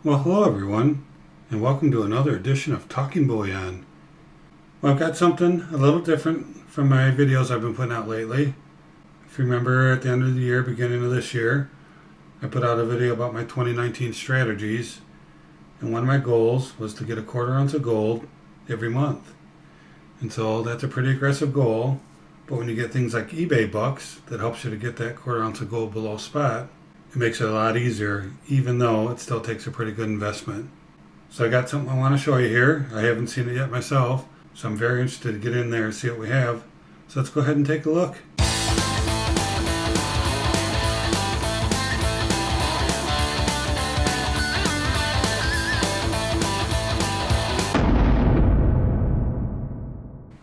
Well, hello everyone, and welcome to another edition of Talking Bullion. Well, I've got something a little different from my videos I've been putting out lately. If you remember, at the end of the year, beginning of this year, I put out a video about my 2019 strategies, and one of my goals was to get a 1/4 ounce of gold every month. And so that's a pretty aggressive goal, but when you get things like eBay bucks that helps you to get that 1/4 ounce of gold below spot, it makes it a lot easier, even though it still takes a pretty good investment. So I got something I want to show you here. I haven't seen it yet myself, so I'm very interested to get in there and see what we have. So let's go ahead and take a look.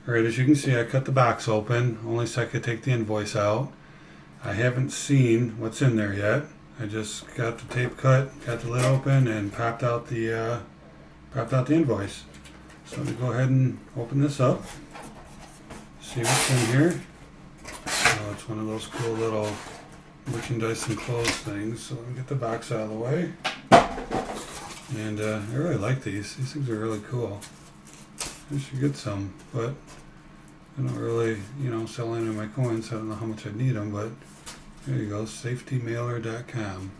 Alright, as you can see, I cut the box open, only so I could take the invoice out. I haven't seen what's in there yet. I just got the tape cut, got the lid open, and popped out the invoice. So let me go ahead and open this up. See what's in here. Oh, it's one of those cool little merchandise and clothes things. So let me get the box out of the way. And I really like these. These things are really cool. I should get some, but I don't really, sell any of my coins. So I don't know how much I need them, but there you go, safetymailer.com.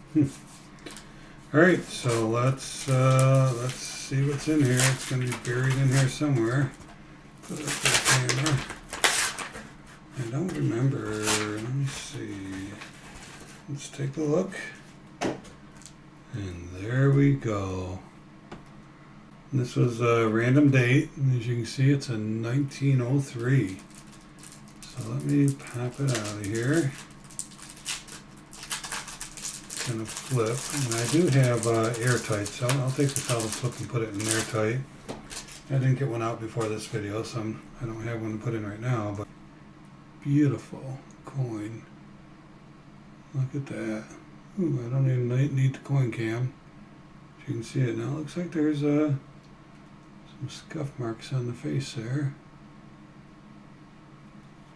Alright, so let's see what's in here. It's going to be buried in here somewhere. Put it up to the camera. I don't remember. Let me see. Let's take a look. And there we go. And this was a random date. And as you can see, it's a 1903. So let me pop it out of here. Kind of flip, and I do have airtight, so I'll take this out of the flip and put it in airtight. I didn't get one out before this video, so I don't have one to put in right now, but beautiful coin. Look at that. Ooh, I don't even need the coin cam. As you can see it now, it looks like there's some scuff marks on the face there.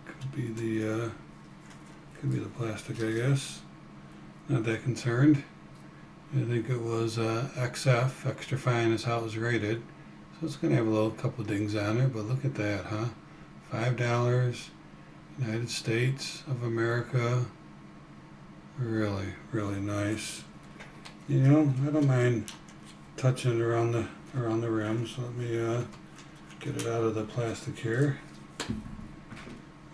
Could be the plastic, I guess. Not that concerned. I think it was XF, extra fine is how it was rated. So it's going to have a couple of dings on it, but look at that, huh? $5, United States of America. Really, really nice. I don't mind touching it around the rim. So let me get it out of the plastic here.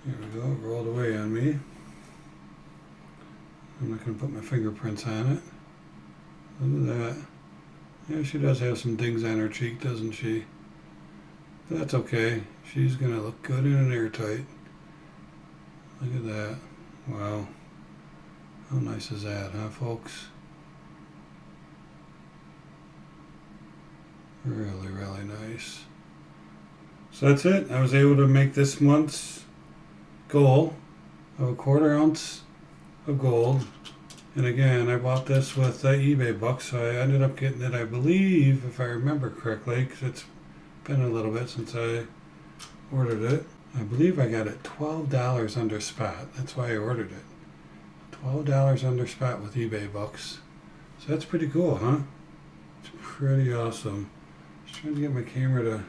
There we go, it rolled away on me. I'm not going to put my fingerprints on it. Look at that. Yeah, she does have some dings on her cheek, doesn't she? But that's okay. She's going to look good in an airtight. Look at that. Wow. How nice is that, huh, folks? Really, really nice. So that's it. I was able to make this month's goal of a 1/4 ounce of gold. And again, I bought this with eBay bucks, so I ended up getting it, I believe, if I remember correctly, because it's been a little bit since I ordered it. I believe I got it $12 under spot. That's why I ordered it. $12 under spot with eBay bucks. So that's pretty cool, huh? It's pretty awesome. Just trying to get my camera to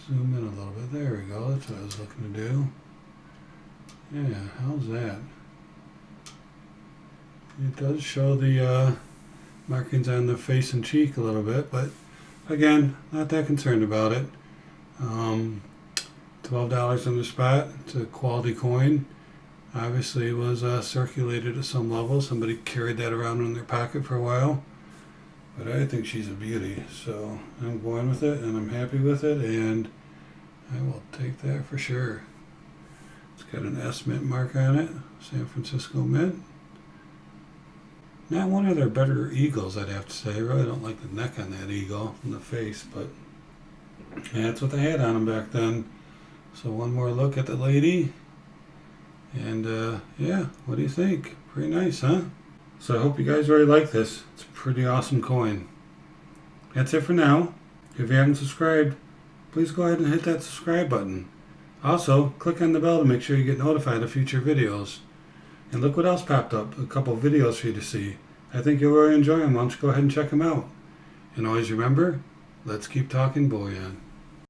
zoom in a little bit. There we go. That's what I was looking to do. Yeah, how's that? It does show the markings on the face and cheek a little bit, but again, not that concerned about it. $12 on the spot. It's a quality coin. Obviously, it was circulated at some level. Somebody carried that around in their pocket for a while. But I think she's a beauty, so I'm going with it, and I'm happy with it, and I will take that for sure. It's got an S Mint mark on it, San Francisco Mint. Not one of their better eagles, I'd have to say. I really don't like the neck on that eagle and the face, but that's what they had on them back then. So one more look at the lady. And yeah, what do you think? Pretty nice, huh? So I hope you guys really like this. It's a pretty awesome coin. That's it for now. If you haven't subscribed, please go ahead and hit that subscribe button. Also, click on the bell to make sure you get notified of future videos. And look what else popped up, a couple videos for you to see. I think you'll really enjoy them. Why don't you go ahead and check them out? And always remember, let's keep talking bullion.